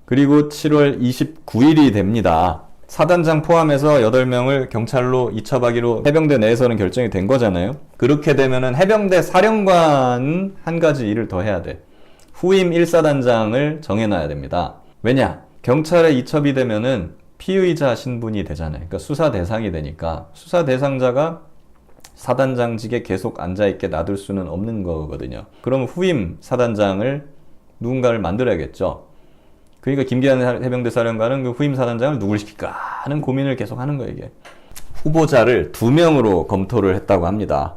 그리고 7월 29일이 됩니다. 사단장 포함해서 8명을 경찰로 이첩하기로 해병대 내에서는 결정이 된 거잖아요. 그렇게 되면은 해병대 사령관 한 가지 일을 더 해야 돼. 후임 1사단장을 정해놔야 됩니다. 왜냐? 경찰에 이첩이 되면은 피의자 신분이 되잖아요. 그러니까 수사 대상이 되니까 수사 대상자가 사단장직에 계속 앉아있게 놔둘 수는 없는 거거든요. 그럼 후임 사단장을 누군가를 만들어야겠죠. 그러니까 김기한 해병대 사령관은 그 후임 사단장을 누굴 시킬까 하는 고민을 계속 하는 거예요, 이게. 후보자를 2명으로 검토를 했다고 합니다.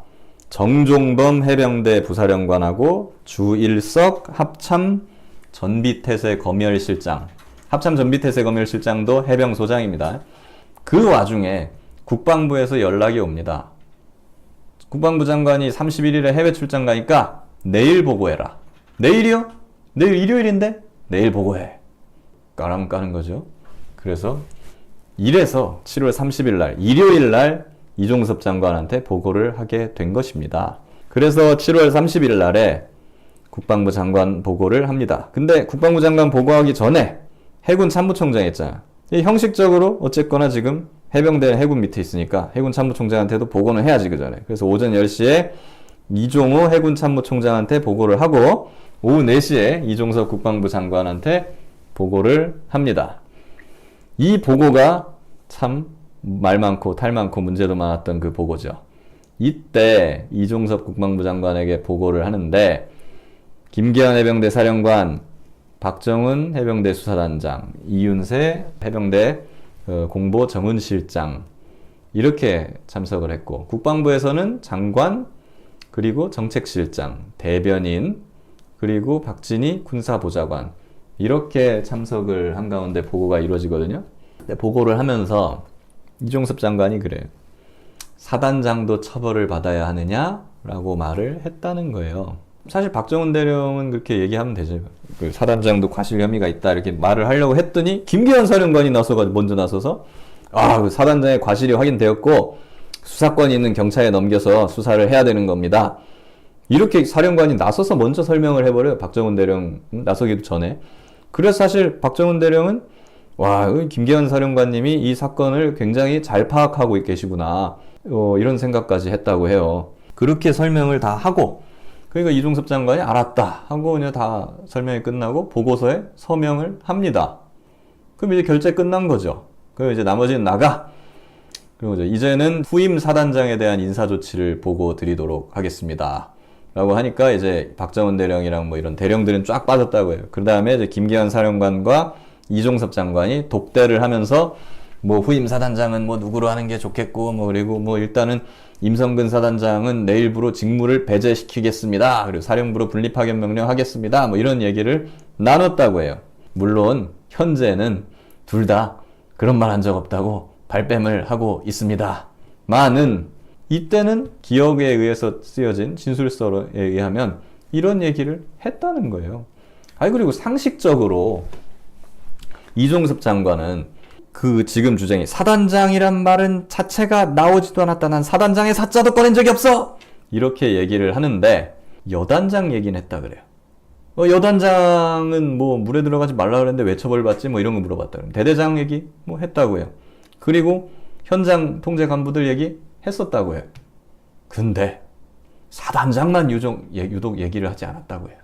정종범 해병대 부사령관하고 주일석 합참 전비태세 검열실장. 합참 전비태세 검열실장도 해병소장입니다. 그 와중에 국방부에서 연락이 옵니다. 국방부 장관이 31일에 해외 출장 가니까 내일 보고해라. 내일이요? 내일 일요일인데? 내일 보고해. 까랑 까는 거죠. 그래서 이래서 7월 30일 날, 일요일 날 이종섭 장관한테 보고를 하게 된 것입니다. 그래서 7월 30일 날에 국방부 장관 보고를 합니다. 근데 국방부 장관 보고하기 전에 해군 참모총장 했잖아. 형식적으로 어쨌거나 지금 해병대 해군 밑에 있으니까 해군 참모총장한테도 보고는 해야지, 그 전에. 그래서 오전 10시에 이종호 해군 참모총장한테 보고를 하고 오후 4시에 이종섭 국방부 장관한테 보고를 합니다. 이 보고가 참 말 많고 탈 많고 문제도 많았던 그 보고죠. 이때 이종섭 국방부 장관에게 보고를 하는데 김기한 해병대 사령관, 박정훈 해병대 수사단장, 이윤세 해병대 공보 정은실장 이렇게 참석을 했고, 국방부에서는 장관, 그리고 정책실장, 대변인, 그리고 박진희 군사보좌관 이렇게 참석을 한 가운데 보고가 이루어지거든요. 근데 보고를 하면서 이종섭 장관이 그래요. 사단장도 처벌을 받아야 하느냐라고 말을 했다는 거예요. 사실 박정훈 대령은 그렇게 얘기하면 되죠. 그 사단장도 과실 혐의가 있다 이렇게 말을 하려고 했더니 김기한 사령관이 먼저 나서서 그 사단장의 과실이 확인되었고 수사권이 있는 경찰에 넘겨서 수사를 해야 되는 겁니다. 이렇게 사령관이 나서서 먼저 설명을 해버려요. 박정훈 대령 나서기도 전에. 그래서 사실 박정훈 대령은 김기현 사령관님이 이 사건을 굉장히 잘 파악하고 계시구나 이런 생각까지 했다고 해요. 그렇게 설명을 다 하고, 그러니까 이종섭 장관이 알았다 하고 그냥 다 설명이 끝나고 보고서에 서명을 합니다. 그럼 이제 결제 끝난 거죠. 그럼 이제 나머지는 나가. 그리고 이제는 후임 사단장에 대한 인사조치를 보고 드리도록 하겠습니다 라고 하니까 이제 박정훈 대령이랑 뭐 이런 대령들은 쫙 빠졌다고 해요. 그 다음에 이제 김기현 사령관과 이종섭 장관이 독대를 하면서 뭐 후임 사단장은 뭐 누구로 하는 게 좋겠고 그리고 뭐 일단은 임성근 사단장은 내일부로 직무를 배제시키겠습니다. 그리고 사령부로 분리파견 명령하겠습니다. 뭐 이런 얘기를 나눴다고 해요. 물론 현재는 둘 다 그런 말 한 적 없다고 발뺌을 하고 있습니다. 많은 이때는 기억에 의해서 쓰여진 진술서에 의하면 이런 얘기를 했다는 거예요. 그리고 상식적으로 이종섭 장관은 그 지금 주장이 사단장이란 말은 자체가 나오지도 않았다. 난 사단장의 사자도 꺼낸 적이 없어. 이렇게 얘기를 하는데 여단장 얘기는 했다 그래요. 여단장은 뭐 물에 들어가지 말라 그랬는데 왜 처벌받지? 뭐 이런 거 물어봤다. 대대장 얘기 뭐 했다고 해요. 그리고 현장 통제 간부들 얘기 했었다고 해요. 근데 사단장만 유독 얘기를 하지 않았다고 해요.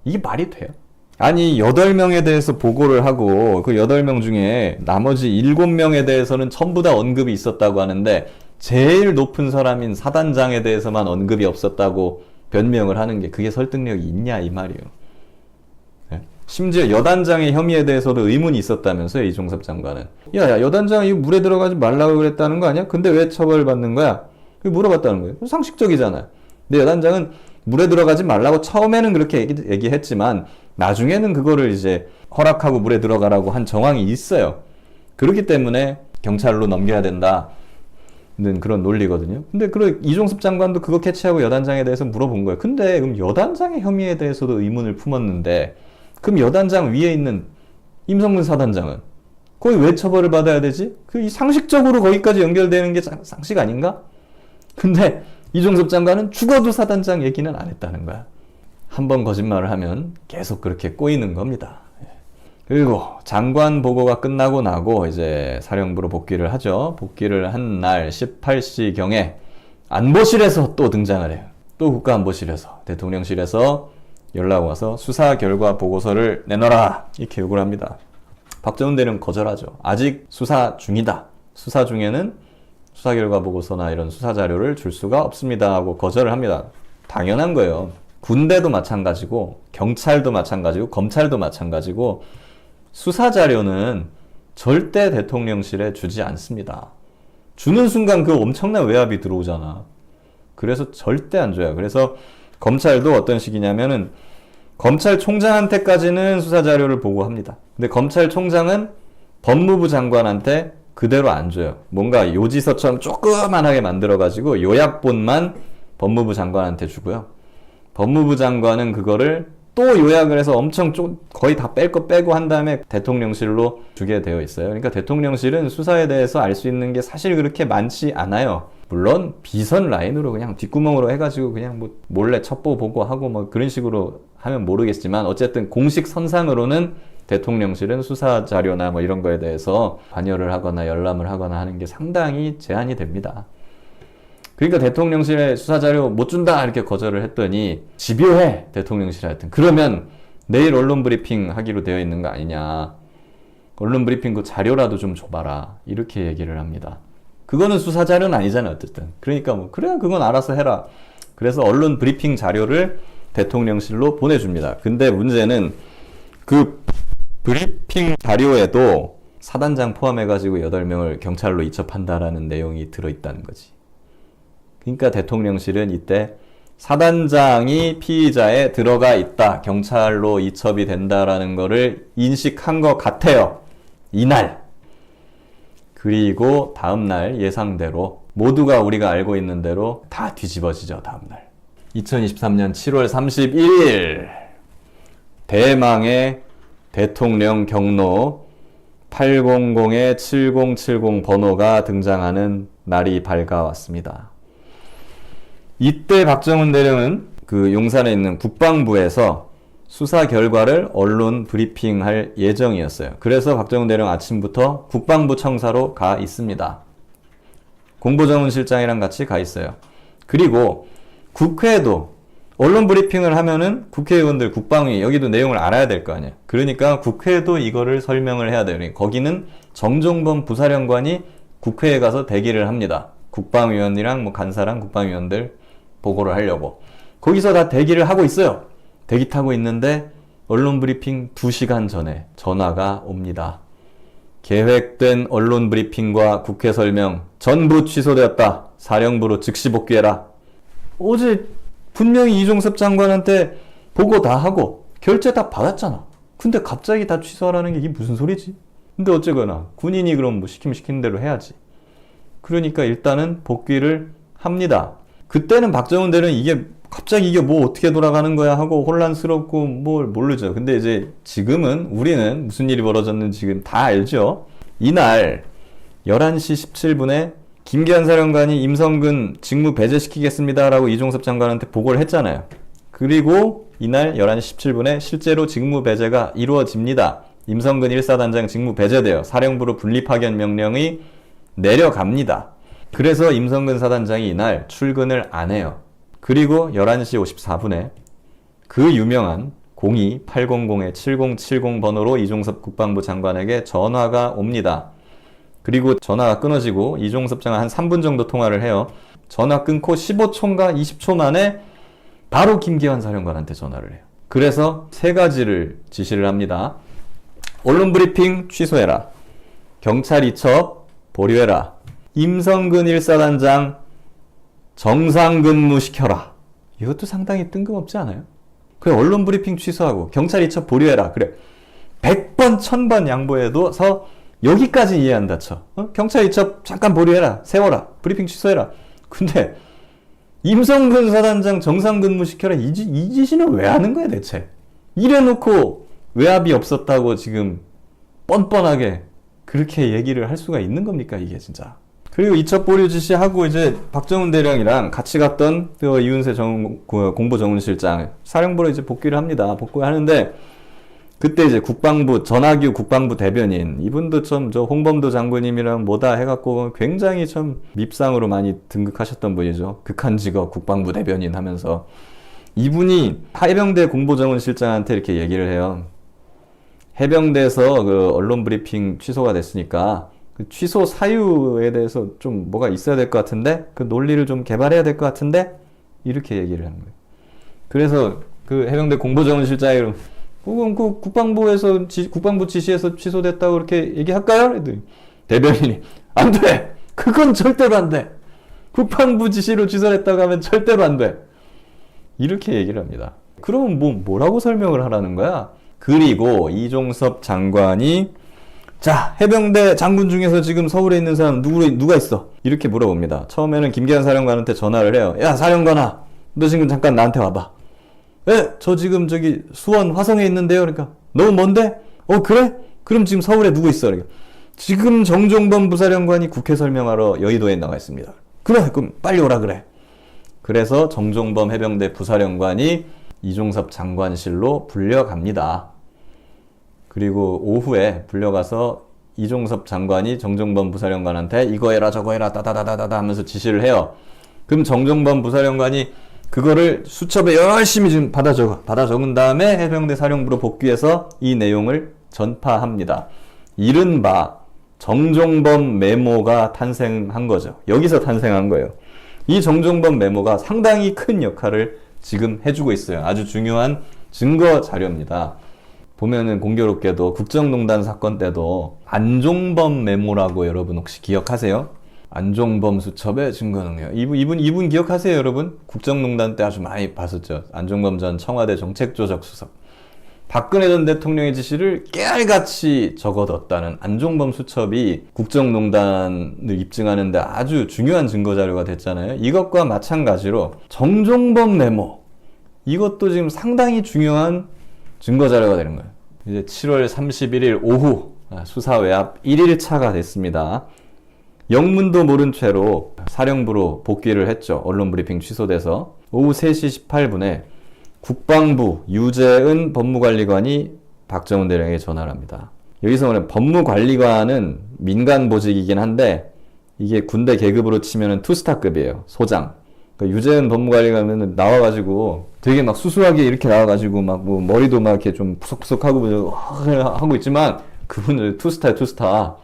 이게 말이 돼요? 아니 8명에 대해서 보고를 하고 그 8명 중에 나머지 7명에 대해서는 전부 다 언급이 있었다고 하는데 제일 높은 사람인 사단장에 대해서만 언급이 없었다고 변명을 하는 게 그게 설득력이 있냐 이 말이에요. 네? 심지어 여단장의 혐의에 대해서도 의문이 있었다면서요, 이종섭 장관은. 여단장 이거 물에 들어가지 말라고 그랬다는 거 아니야? 근데 왜 처벌받는 거야? 물어봤다는 거예요. 상식적이잖아요. 근데 여단장은 물에 들어가지 말라고 처음에는 그렇게 얘기했지만 나중에는 그거를 이제 허락하고 물에 들어가라고 한 정황이 있어요. 그렇기 때문에 경찰로 넘겨야 된다는 그런 논리거든요. 근데 이종섭 장관도 그거 캐치하고 여단장에 대해서 물어본 거예요. 근데 그럼 여단장의 혐의에 대해서도 의문을 품었는데 그럼 여단장 위에 있는 임성근 사단장은 거기 왜 처벌을 받아야 되지? 이 상식적으로 거기까지 연결되는 게 상식 아닌가? 근데 이종섭 장관은 죽어도 사단장 얘기는 안 했다는 거야. 한 번 거짓말을 하면 계속 그렇게 꼬이는 겁니다. 그리고 장관 보고가 끝나고 나고 이제 사령부로 복귀를 하죠. 복귀를 한 날 18시경에 안보실에서 또 등장을 해요. 또 국가안보실에서, 대통령실에서 연락 와서 수사 결과 보고서를 내놔라 이렇게 요구를 합니다. 박정훈 대령 거절하죠. 아직 수사 중이다. 수사 중에는 수사 결과 보고서나 이런 수사 자료를 줄 수가 없습니다 하고 거절을 합니다. 당연한 거예요. 군대도 마찬가지고 경찰도 마찬가지고 검찰도 마찬가지고 수사 자료는 절대 대통령실에 주지 않습니다. 주는 순간 그 엄청난 외압이 들어오잖아. 그래서 절대 안 줘요. 그래서 검찰도 어떤 식이냐면은 검찰총장한테까지는 수사 자료를 보고합니다. 근데 검찰총장은 법무부 장관한테 그대로 안 줘요. 뭔가 요지서처럼 조그만하게 만들어가지고 요약본만 법무부 장관한테 주고요. 법무부 장관은 그거를 또 요약을 해서 엄청 거의 다 뺄 거 빼고 한 다음에 대통령실로 주게 되어 있어요. 그러니까 대통령실은 수사에 대해서 알 수 있는 게 사실 그렇게 많지 않아요. 물론 비선 라인으로 그냥 뒷구멍으로 해가지고 그냥 뭐 몰래 첩보 보고하고 뭐 그런 식으로 하면 모르겠지만 어쨌든 공식 선상으로는 대통령실은 수사 자료나 뭐 이런 거에 대해서 관여를 하거나 열람을 하거나 하는 게 상당히 제한이 됩니다. 그러니까 대통령실에 수사 자료 못 준다 이렇게 거절을 했더니 집요해 대통령실에 하여튼. 그러면 내일 언론 브리핑 하기로 되어 있는 거 아니냐. 언론 브리핑 그 자료라도 좀 줘봐라 이렇게 얘기를 합니다. 그거는 수사 자료는 아니잖아요 어쨌든. 그러니까 뭐 그래 그건 알아서 해라. 그래서 언론 브리핑 자료를 대통령실로 보내줍니다. 근데 문제는 그 브리핑 자료에도 사단장 포함해가지고 8명을 경찰로 이첩한다라는 내용이 들어있다는 거지. 그러니까 대통령실은 이때 사단장이 피의자에 들어가 있다, 경찰로 이첩이 된다라는 거를 인식한 것 같아요. 이날. 그리고 다음날 예상대로 모두가 우리가 알고 있는 대로 다 뒤집어지죠. 다음날 2023년 7월 31일 대망의 대통령 경로 800-7070 번호가 등장하는 날이 밝아왔습니다. 이때 박정훈 대령은 그 용산에 있는 국방부에서 수사 결과를 언론 브리핑할 예정이었어요. 그래서 박정훈 대령 아침부터 국방부 청사로 가 있습니다. 공보정훈실장이랑 같이 가 있어요. 그리고 국회도 언론 브리핑을 하면은 국회의원들 국방위 여기도 내용을 알아야 될 거 아니에요. 그러니까 국회도 이거를 설명을 해야 돼요. 거기는 정종범 부사령관이 국회에 가서 대기를 합니다. 국방위원이랑 뭐 간사랑 국방위원들 보고를 하려고. 거기서 다 대기를 하고 있어요. 대기 타고 있는데 언론 브리핑 2시간 전에 전화가 옵니다. 계획된 언론 브리핑과 국회 설명 전부 취소되었다. 사령부로 즉시 복귀해라. 어제 분명히 이종섭 장관한테 보고 다 하고 결제 다 받았잖아. 근데 갑자기 다 취소하라는 게 이게 무슨 소리지? 근데 어쨌거나 군인이 그럼 뭐 시키면 시키는 대로 해야지. 그러니까 일단은 복귀를 합니다. 그때는 박정훈 대령은 이게 갑자기 이게 뭐 어떻게 돌아가는 거야 하고 혼란스럽고 뭘 모르죠. 근데 이제 지금은 우리는 무슨 일이 벌어졌는지 지금 다 알죠. 이날 11시 17분에 김기한 사령관이 임성근 직무 배제시키겠습니다 라고 이종섭 장관한테 보고를 했잖아요. 그리고 이날 11시 17분에 실제로 직무 배제가 이루어집니다. 임성근 1사단장 직무 배제되어 사령부로 분리파견 명령이 내려갑니다. 그래서 임성근 사단장이 이날 출근을 안 해요. 그리고 11시 54분에 그 유명한 02-800-7070 번호로 이종섭 국방부 장관에게 전화가 옵니다. 그리고 전화가 끊어지고 이종섭 장관 한 3분 정도 통화를 해요. 전화 끊고 15초인가 20초 만에 바로 김기환 사령관한테 전화를 해요. 그래서 3가지를 지시를 합니다. 언론 브리핑 취소해라. 경찰 이첩 보류해라. 임성근 1사단장 정상 근무시켜라. 이것도 상당히 뜬금없지 않아요? 그래, 언론 브리핑 취소하고 경찰 이첩 보류해라. 그래, 100번 1000번 양보해도서 여기까지 이해한다 쳐. 경찰 이첩 잠깐 보류해라. 세워라. 브리핑 취소해라. 근데 임성근 사단장 정상 근무시켜라. 이 짓이는 왜 하는 거야 대체? 이래놓고 외압이 없었다고 지금 뻔뻔하게 그렇게 얘기를 할 수가 있는 겁니까 이게 진짜. 그리고 이첩 보류 지시하고 이제 박정훈 대령이랑 같이 갔던 이윤세 공보정훈실장 사령부로 이제 복귀를 합니다. 복귀하는데 그때 이제 전학규 국방부 대변인, 이분도 좀 저 홍범도 장군님이랑 뭐다 해갖고 굉장히 좀 밉상으로 많이 등극하셨던 분이죠. 극한 직업 국방부 대변인 하면서. 이분이 해병대 공보정원실장한테 이렇게 얘기를 해요. 해병대에서 그 언론 브리핑 취소가 됐으니까 그 취소 사유에 대해서 좀 뭐가 있어야 될 것 같은데, 그 논리를 좀 개발해야 될 것 같은데, 이렇게 얘기를 하는 거예요. 그래서 그 해병대 공보정원실장이 그럼 그 국방부 지시에서 취소됐다고 그렇게 얘기할까요? 그랬더니 대변인이 안 돼! 그건 절대로 안 돼! 국방부 지시로 취소했다고 하면 절대로 안 돼! 이렇게 얘기를 합니다. 그러면 뭐라고 설명을 하라는 거야? 그리고 이종섭 장관이 자, 해병대 장군 중에서 지금 서울에 있는 사람 누가 있어? 이렇게 물어봅니다. 처음에는 김계한 사령관한테 전화를 해요. 야, 사령관아, 너 지금 잠깐 나한테 와봐. 저 지금 저기 수원 화성에 있는데요. 그러니까 너무 먼데? 그래? 그럼 지금 서울에 누구 있어? 그러니까 지금 정종범 부사령관이 국회 설명하러 여의도에 나가 있습니다. 그래, 그럼 빨리 오라 그래. 그래서 정종범 해병대 부사령관이 이종섭 장관실로 불려갑니다. 그리고 오후에 불려가서 이종섭 장관이 정종범 부사령관한테 이거 해라 저거 해라 따다다다다 하면서 지시를 해요. 그럼 정종범 부사령관이 그거를 수첩에 열심히 지금 받아 적은 다음에 해병대 사령부로 복귀해서 이 내용을 전파합니다. 이른바 정종범 메모가 탄생한 거죠. 여기서 탄생한 거예요. 이 정종범 메모가 상당히 큰 역할을 지금 해주고 있어요. 아주 중요한 증거 자료입니다. 보면은 공교롭게도 국정농단 사건 때도 안종범 메모라고 여러분 혹시 기억하세요? 안종범 수첩의 증거 능력. 이분 기억하세요, 여러분? 국정농단 때 아주 많이 봤었죠. 안종범 전 청와대 정책조작수석. 박근혜 전 대통령의 지시를 깨알같이 적어뒀다는 안종범 수첩이 국정농단을 입증하는데 아주 중요한 증거 자료가 됐잖아요. 이것과 마찬가지로 정종범 메모. 이것도 지금 상당히 중요한 증거 자료가 되는 거예요. 이제 7월 31일 오후 수사 외압 1일차가 됐습니다. 영문도 모른 채로 사령부로 복귀를 했죠. 언론 브리핑 취소돼서 오후 3시 18분에 국방부 유재은 법무관리관이 박정훈 대령에게 전화를 합니다. 여기서 오늘 법무관리관은 민간 보직이긴 한데 이게 군대 계급으로 치면은 투스타급이에요. 소장. 그러니까 유재은 법무관리관은 나와가지고 되게 막 수수하게 이렇게 나와가지고 막 뭐 머리도 막 이렇게 좀 푸석푸석하고 하고 있지만 그분은 투스타.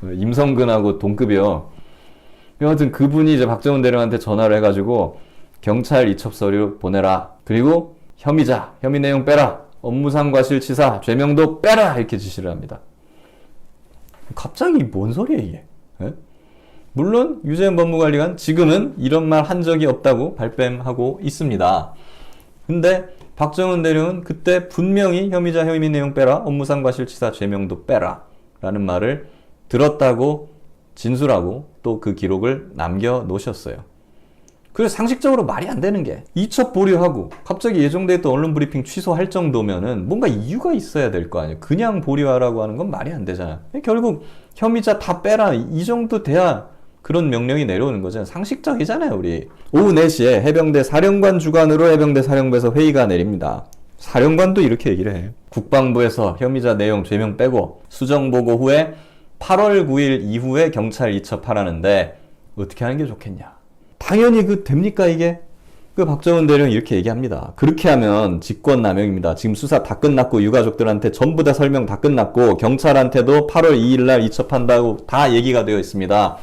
임성근하고 동급이요. 여하튼 그분이 이제 박정훈 대령한테 전화를 해가지고 경찰 이첩 서류 보내라. 그리고 혐의 내용 빼라. 업무상 과실치사 죄명도 빼라. 이렇게 지시를 합니다. 갑자기 뭔 소리야 이게? 에? 물론 유재현 법무관리관 지금은 이런 말 한 적이 없다고 발뺌하고 있습니다. 근데 박정훈 대령은 그때 분명히 혐의 내용 빼라. 업무상 과실치사 죄명도 빼라. 라는 말을 들었다고 진술하고 또 그 기록을 남겨놓으셨어요. 그래서 상식적으로 말이 안 되는 게 이첩 보류하고 갑자기 예정돼 있던 언론 브리핑 취소할 정도면은 뭔가 이유가 있어야 될 거 아니에요. 그냥 보류하라고 하는 건 말이 안 되잖아요. 결국 혐의자 다 빼라 이 정도 돼야 그런 명령이 내려오는 거잖아요. 상식적이잖아요. 우리 오후 4시에 해병대 사령관 주관으로 해병대 사령부에서 회의가 내립니다. 사령관도 이렇게 얘기를 해요. 국방부에서 혐의자 내용 죄명 빼고 수정보고 후에 8월 9일 이후에 경찰 이첩하라는데 어떻게 하는 게 좋겠냐. 당연히 됩니까 이게? 그 박정훈 대령이 이렇게 얘기합니다. 그렇게 하면 직권남용입니다. 지금 수사 다 끝났고 유가족들한테 전부 다 설명 다 끝났고 경찰한테도 8월 2일 날 이첩한다고 다 얘기가 되어 있습니다.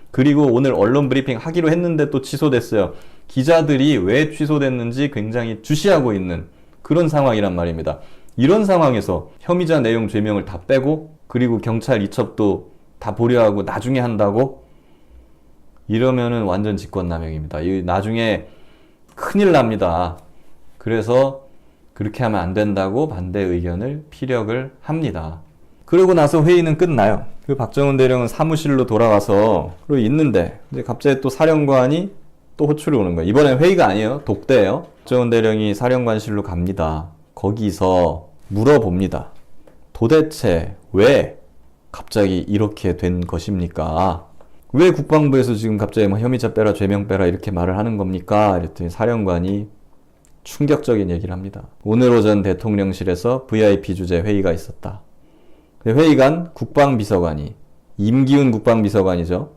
그리고 오늘 언론 브리핑 하기로 했는데 또 취소됐어요. 기자들이 왜 취소됐는지 굉장히 주시하고 있는 그런 상황이란 말입니다. 이런 상황에서 혐의자 내용 죄명을 다 빼고 그리고 경찰 이첩도 다 보류하고 나중에 한다고? 이러면은 완전 직권남용입니다. 나중에 큰일 납니다. 그래서 그렇게 하면 안 된다고 반대 의견을 피력을 합니다. 그러고 나서 회의는 끝나요. 그 박정훈 대령은 사무실로 돌아가서 있는데 이제 갑자기 또 사령관이 또 호출이 오는 거예요. 이번엔 회의가 아니에요. 독대예요. 박정훈 대령이 사령관실로 갑니다. 거기서 물어봅니다. 도대체 왜 갑자기 이렇게 된 것입니까? 왜 국방부에서 지금 갑자기 혐의자 빼라, 죄명 빼라 이렇게 말을 하는 겁니까? 이랬더니 사령관이 충격적인 얘기를 합니다. 오늘 오전 대통령실에서 VIP 주재 회의가 있었다. 회의관 국방비서관이, 임기훈 국방비서관이죠.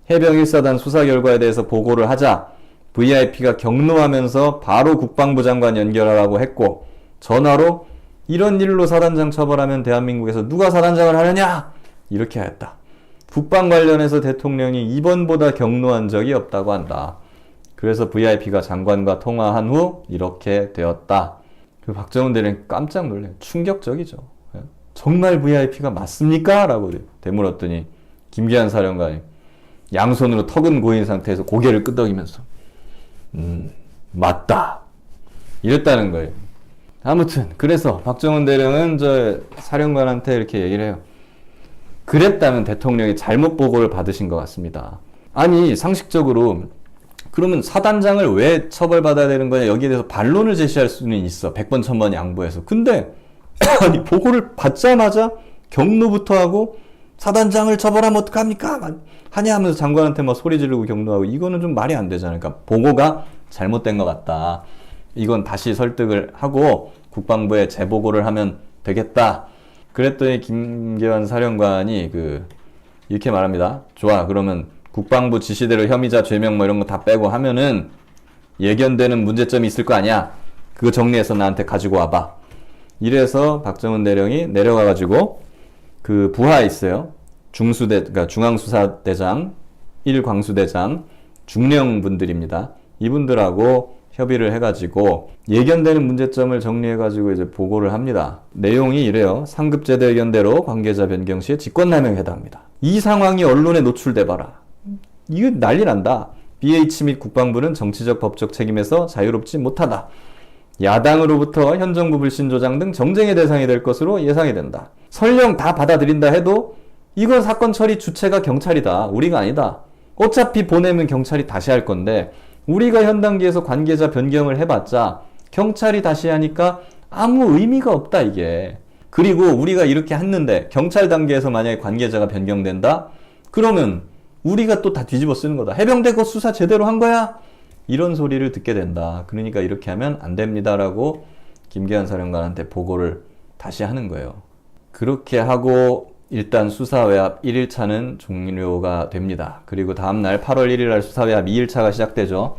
해병 1사단 수사 결과에 대해서 보고를 하자 VIP가 격노하면서 바로 국방부 장관 연결하라고 했고, 전화로 이런 일로 사단장 처벌하면 대한민국에서 누가 사단장을 하느냐? 이렇게 하였다. 국방 관련해서 대통령이 이번보다 격노한 적이 없다고 한다. 그래서 VIP가 장관과 통화한 후 이렇게 되었다. 그 박정훈 대령이 깜짝 놀래요. 충격적이죠. 정말 VIP가 맞습니까? 라고 되물었더니 김기한 사령관이 양손으로 턱은 고인 상태에서 고개를 끄덕이면서 맞다. 이랬다는 거예요. 아무튼 그래서 박정훈 대령은 저 사령관한테 이렇게 얘기를 해요. 그랬다면 대통령이 잘못 보고를 받으신 것 같습니다. 아니 상식적으로 그러면 사단장을 왜 처벌받아야 되는 거냐, 여기에 대해서 반론을 제시할 수는 있어. 100번 1000번 양보해서. 근데 아니 보고를 받자마자 격노부터 하고 사단장을 처벌하면 어떡합니까? 하냐 하면서 장관한테 막 소리 지르고 격노하고, 이거는 좀 말이 안 되잖아요. 그러니까 보고가 잘못된 것 같다. 이건 다시 설득을 하고 국방부에 재보고를 하면 되겠다. 그랬더니 김기환 사령관이 이렇게 말합니다. 좋아, 그러면 국방부 지시대로 혐의자 죄명 뭐 이런 거 다 빼고 하면은 예견되는 문제점이 있을 거 아니야. 그거 정리해서 나한테 가지고 와봐. 이래서 박정훈 대령이 내려가가지고 그 부하 있어요. 그러니까 중앙수사대장, 1광수대장, 중령분들입니다. 이분들하고 협의를 해가지고 예견되는 문제점을 정리해가지고 이제 보고를 합니다. 내용이 이래요. 상급 제도 의견대로 관계자 변경 시에 직권남용에 해당합니다. 이 상황이 언론에 노출돼봐라. 이거 난리 난다. BH 및 국방부는 정치적 법적 책임에서 자유롭지 못하다. 야당으로부터 현 정부 불신 조장 등 정쟁의 대상이 될 것으로 예상이 된다. 설령 다 받아들인다 해도 이건 사건 처리 주체가 경찰이다. 우리가 아니다. 어차피 보내면 경찰이 다시 할 건데 우리가 현 단계에서 관계자 변경을 해봤자 경찰이 다시 하니까 아무 의미가 없다 이게. 그리고 우리가 이렇게 했는데 경찰 단계에서 만약에 관계자가 변경된다? 그러면 우리가 또 다 뒤집어 쓰는 거다. 해병대 그 수사 제대로 한 거야? 이런 소리를 듣게 된다. 그러니까 이렇게 하면 안 됩니다라고 김기환 사령관한테 보고를 다시 하는 거예요. 그렇게 하고 일단 수사외압 1일차는 종료가 됩니다. 그리고 다음날 8월 1일날 수사외압 2일차가 시작되죠.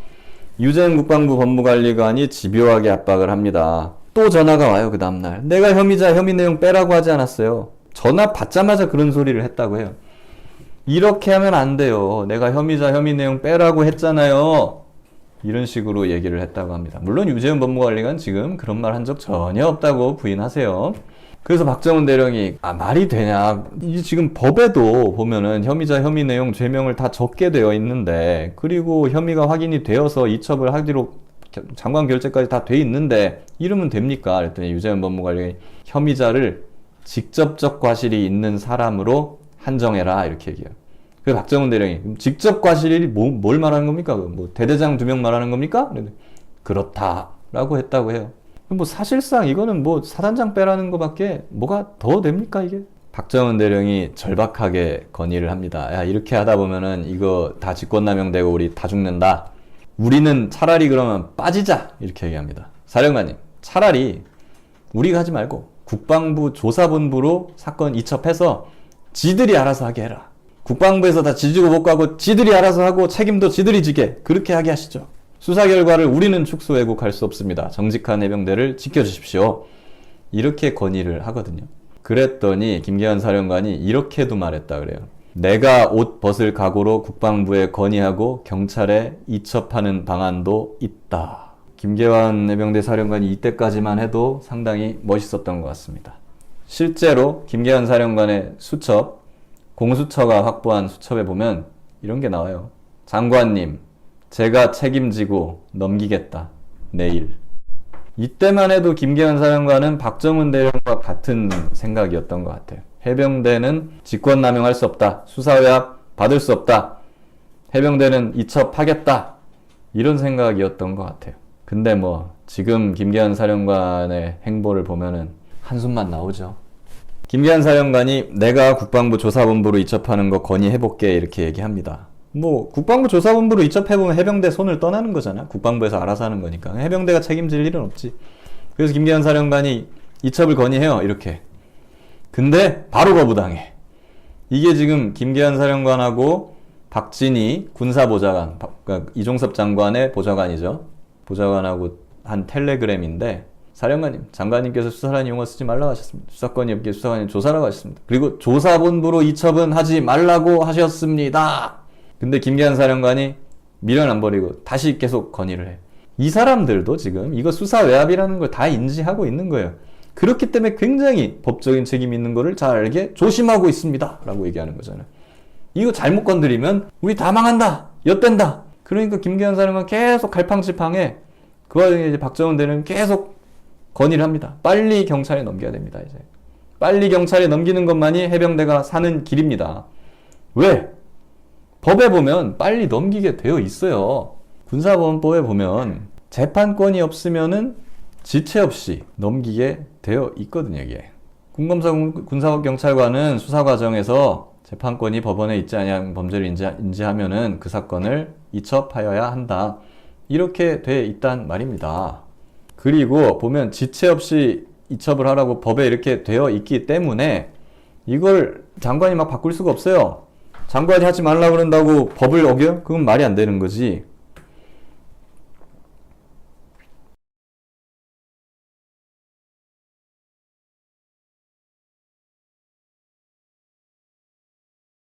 유재현 국방부 법무관리관이 집요하게 압박을 합니다. 또 전화가 와요. 그 다음날. 내가 혐의자 혐의 내용 빼라고 하지 않았어요. 전화 받자마자 그런 소리를 했다고 해요. 이렇게 하면 안 돼요. 내가 혐의자 혐의 내용 빼라고 했잖아요. 이런 식으로 얘기를 했다고 합니다. 물론 유재현 법무관리관 지금 그런 말 한 적 전혀 없다고 부인하세요. 그래서 박정훈 대령이 말이 되냐, 이 지금 법에도 보면은 혐의자 혐의 내용 죄명을 다 적게 되어 있는데, 그리고 혐의가 확인이 되어서 이첩을 하기로 장관 결재까지 다 돼 있는데 이러면 됩니까? 그랬더니 유재현 법무관리관이 혐의자를 직접적 과실이 있는 사람으로 한정해라 이렇게 얘기해요. 그래서 박정훈 대령이 직접 과실이 뭘 말하는 겁니까? 뭐 대대장 2명 말하는 겁니까? 그렇다라고 했다고 해요. 뭐 사실상 이거는 뭐 사단장 빼라는 거밖에 뭐가 더 됩니까 이게? 박정훈 대령이 절박하게 건의를 합니다. 야, 이렇게 하다 보면은 이거 다 직권남용되고 우리 다 죽는다. 우리는 차라리 그러면 빠지자 이렇게 얘기합니다. 사령관님, 차라리 우리가 하지 말고 국방부 조사본부로 사건 이첩해서 지들이 알아서 하게 해라. 국방부에서 다 지지고 복구하고 지들이 알아서 하고 책임도 지들이 지게, 그렇게 하게 하시죠. 수사 결과를 우리는 축소 왜곡할 수 없습니다. 정직한 해병대를 지켜주십시오. 이렇게 건의를 하거든요. 그랬더니 김기환 사령관이 이렇게도 말했다 그래요. 내가 옷 벗을 각오로 국방부에 건의하고 경찰에 이첩하는 방안도 있다. 김기환 해병대 사령관이 이때까지만 해도 상당히 멋있었던 것 같습니다. 실제로 김기환 사령관의 수첩, 공수처가 확보한 수첩에 보면 이런 게 나와요. 장관님, 제가 책임지고 넘기겠다. 내일. 이때만 해도 김기환 사령관은 박정훈 대령과 같은 생각이었던 것 같아요. 해병대는 직권남용할 수 없다. 수사외압 받을 수 없다. 해병대는 이첩하겠다. 이런 생각이었던 것 같아요. 근데 뭐 지금 김기환 사령관의 행보를 보면은 한숨만 나오죠. 김기환 사령관이 내가 국방부 조사본부로 이첩하는 거 건의해볼게 이렇게 얘기합니다. 뭐 국방부 조사본부로 이첩해보면 해병대 손을 떠나는 거잖아. 국방부에서 알아서 하는 거니까. 해병대가 책임질 일은 없지. 그래서 김기현 사령관이 이첩을 건의해요. 이렇게. 근데 바로 거부당해. 이게 지금 김기현 사령관하고 박진희 군사보좌관, 그러니까 이종섭 장관의 보좌관이죠. 보좌관하고 한 텔레그램인데, 사령관님, 장관님께서 수사란 용어 쓰지 말라고 하셨습니다. 수사권이 없기에 수사관님 조사라고 하셨습니다. 그리고 조사본부로 이첩은 하지 말라고 하셨습니다. 근데 김기현 사령관이 미련 안 버리고 다시 계속 건의를 해. 이 사람들도 지금 이거 수사 외압이라는 걸 다 인지하고 있는 거예요. 그렇기 때문에 굉장히 법적인 책임이 있는 거를 잘 알게 조심하고 있습니다. 라고 얘기하는 거잖아요. 이거 잘못 건드리면 우리 다 망한다. 엿된다. 그러니까 김기현 사령관 계속 갈팡질팡해. 그 와중에 이제 박정훈 대령은 계속 건의를 합니다. 빨리 경찰에 넘겨야 됩니다. 이제 빨리 경찰에 넘기는 것만이 해병대가 사는 길입니다. 왜? 법에 보면 빨리 넘기게 되어 있어요. 군사법원법에 보면 재판권이 없으면은 지체 없이 넘기게 되어 있거든요. 이게 군검사 군사경찰관은 수사 과정에서 재판권이 법원에 있지 아니한 범죄를 인지하면은 그 사건을 이첩하여야 한다. 이렇게 돼 있단 말입니다. 그리고 보면 지체 없이 이첩을 하라고 법에 이렇게 되어 있기 때문에 이걸 장관이 막 바꿀 수가 없어요. 장관이 하지 말라고 그런다고 법을 어겨? 그건 말이 안 되는 거지.